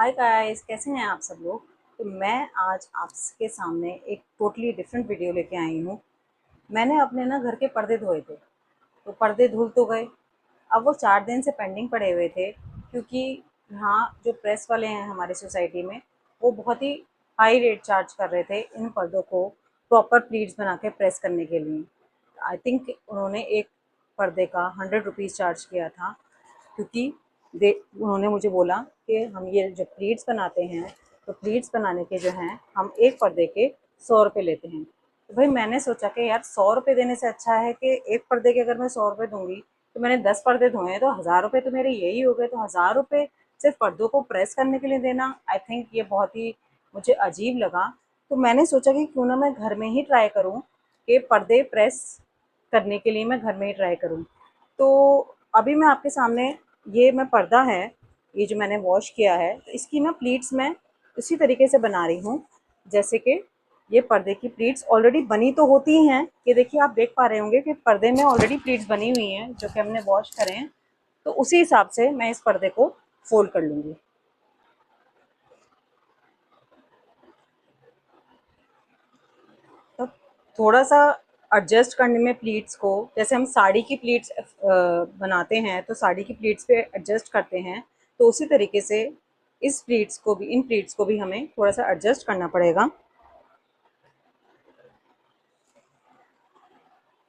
Hi guys, कैसे हैं आप सब लोग। तो मैं आज आपके सामने एक टोटली डिफरेंट वीडियो लेके आई हूँ। मैंने अपने ना घर के पर्दे धोए थे, तो पर्दे धुल तो गए। अब वो 4 दिन से पेंडिंग पड़े हुए थे, क्योंकि यहाँ जो प्रेस वाले हैं हमारी सोसाइटी में, वो बहुत ही हाई रेट चार्ज कर रहे थे इन पर्दों को प्रॉपर प्लीट्स बना के प्रेस करने के लिए। आई थिंक उन्होंने एक पर्दे का 100 रुपीज़ चार्ज किया था, क्योंकि दे उन्होंने मुझे बोला कि हम ये जब प्लीट्स बनाते हैं तो प्लीट्स बनाने के जो हैं हम एक पर्दे के 100 रुपये लेते हैं। तो भाई मैंने सोचा कि यार 100 रुपये देने से अच्छा है कि एक पर्दे के अगर मैं 100 रुपये दूंगी, तो मैंने 10 पर्दे धोए हैं तो 1000 रुपये तो मेरे यही हो गए। तो 1000 रुपये सिर्फ पर्दों को प्रेस करने के लिए देना, आई थिंक ये बहुत ही मुझे अजीब लगा। तो मैंने सोचा कि क्यों ना मैं घर में ही ट्राई करूँ कि पर्दे प्रेस करने के लिए मैं घर में ही ट्राई करूँ। तो अभी मैं आपके सामने ये मैं पर्दा है, ये जो मैंने वॉश किया है, तो इसकी ना प्लीट्स मैं उसी तरीके से बना रही हूँ जैसे कि ये पर्दे की प्लीट्स ऑलरेडी बनी तो होती हैं। ये देखिए, आप देख पा रहे होंगे कि पर्दे में ऑलरेडी प्लीट्स बनी हुई हैं जो कि हमने वॉश करे हैं। तो उसी हिसाब से मैं इस पर्दे को फोल्ड कर लूँगी। तो थोड़ा सा एडजस्ट करने में प्लीट्स को, जैसे हम साड़ी की प्लीट्स बनाते हैं तो साड़ी की प्लीट्स पे एडजस्ट करते हैं, तो उसी तरीके से इस प्लीट्स को भी, इन प्लीट्स को भी हमें थोड़ा सा एडजस्ट करना पड़ेगा।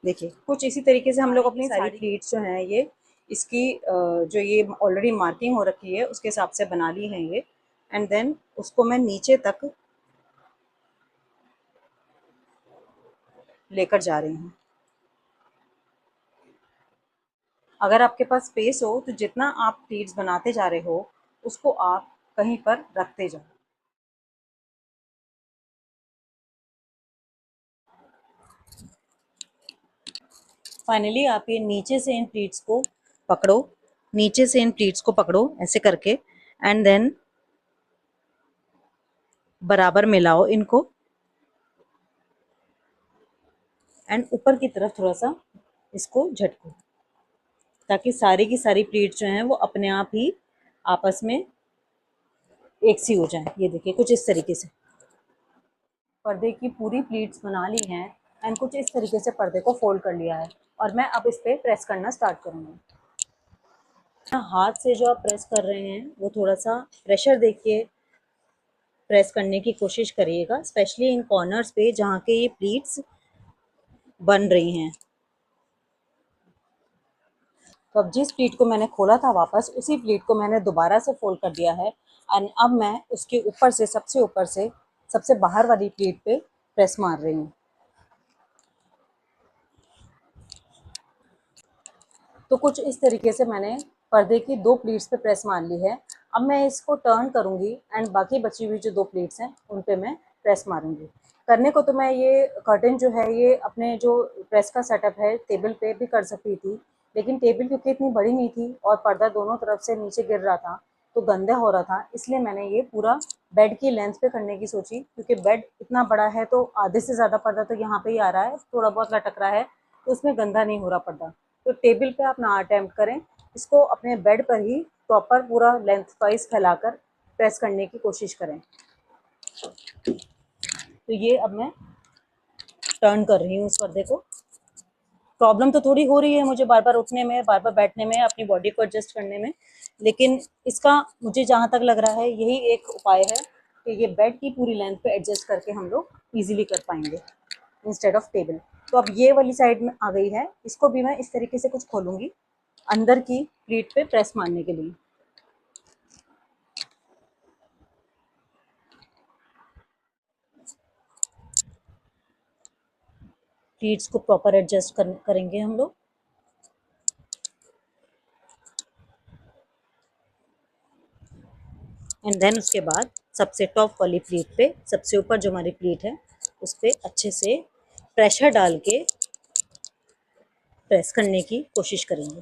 देखिए, कुछ इसी तरीके से हम लोग अपनी सारी प्लीट्स जो हैं ये इसकी जो ये ऑलरेडी मार्किंग हो रखी है उसके हिसाब से बना ली है ये। एंड देन उसको मैं नीचे तक लेकर जा रही हूँ। अगर आपके पास स्पेस हो तो जितना आप प्लीट्स बनाते जा रहे हो उसको आप कहीं पर रखते जाओ। फाइनली आप ये नीचे से इन प्लीट्स को पकड़ो, नीचे से इन प्लीट्स को पकड़ो ऐसे करके, एंड देन बराबर मिलाओ इनको, एंड ऊपर की तरफ थोड़ा सा इसको झटको, ताकि सारी की सारी प्लीट्स जो हैं वो अपने आप ही आपस में एक सी हो जाए। ये देखिए, कुछ इस तरीके से पर्दे की पूरी प्लीट्स बना ली हैं एंड कुछ इस तरीके से पर्दे को फोल्ड कर लिया है। और मैं अब इस पर प्रेस करना स्टार्ट करूँगी। हाथ से जो आप प्रेस कर रहे हैं वो थोड़ा सा प्रेशर देखिए, प्रेस करने की कोशिश करिएगा, स्पेशली इन कॉर्नर्स पे जहाँ के ये प्लीट्स बन रही हैं। तो अब जिस प्लीट को मैंने खोला था वापस, उसी प्लीट को मैंने दोबारा से फोल्ड कर दिया है। एंड अब मैं उसके ऊपर से, सबसे ऊपर से सबसे बाहर वाली प्लीट पे प्रेस मार रही हूँ। तो कुछ इस तरीके से मैंने पर्दे की 2 प्लीट्स पे प्रेस मार ली है। अब मैं इसको टर्न करूँगी एंड बाकी बची हुई जो 2 प्लीट्स हैं उन पे मैं प्रेस मारूँगी। करने को तो मैं ये कर्टन जो है ये अपने जो प्रेस का सेटअप है टेबल पे भी कर सकती थी, लेकिन टेबल क्योंकि इतनी बड़ी नहीं थी और पर्दा दोनों तरफ से नीचे गिर रहा था तो गंदा हो रहा था, इसलिए मैंने ये पूरा बेड की लेंथ पे करने की सोची। क्योंकि बेड इतना बड़ा है तो आधे से ज़्यादा पर्दा तो यहाँ पे ही आ रहा है, थोड़ा बहुत लटक रहा है, तो उसमें गंदा नहीं हो रहा पर्दा। तो टेबल पे आप ना अटेम्प्ट करें, इसको अपने बेड पर ही प्रॉपर पूरा लेंथ वाइज फैलाकर प्रेस करने की कोशिश करें। तो ये अब मैं टर्न कर रही हूँ इस पर्दे को। प्रॉब्लम तो थोड़ी हो रही है मुझे बार बार उठने में, बार बार बैठने में, अपनी बॉडी को एडजस्ट करने में, लेकिन इसका मुझे जहाँ तक लग रहा है यही एक उपाय है कि ये बेड की पूरी लेंथ पे एडजस्ट करके हम लोग ईजिली कर पाएंगे इंस्टेड ऑफ टेबल। तो अब ये वाली साइड में आ गई है, इसको भी मैं इस तरीके से कुछ खोलूँगी अंदर की प्लीट पे प्रेस मारने के लिए। प्लीट्स को प्रॉपर एडजस्ट करेंगे हम लोग। एंड देन उसके बाद सबसे टॉप वाली प्लीट पे, सबसे ऊपर जो हमारी प्लीट है उस पर अच्छे से प्रेशर डाल के प्रेस करने की कोशिश करेंगे।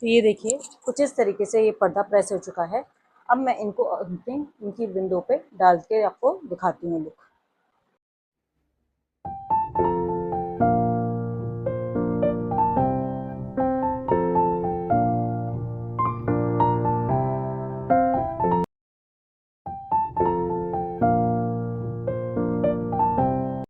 तो ये देखिए, कुछ इस तरीके से ये पर्दा प्रेस हो चुका है। अब मैं इनको इनकी विंडो पे डाल के आपको दिखाती हूँ लुक।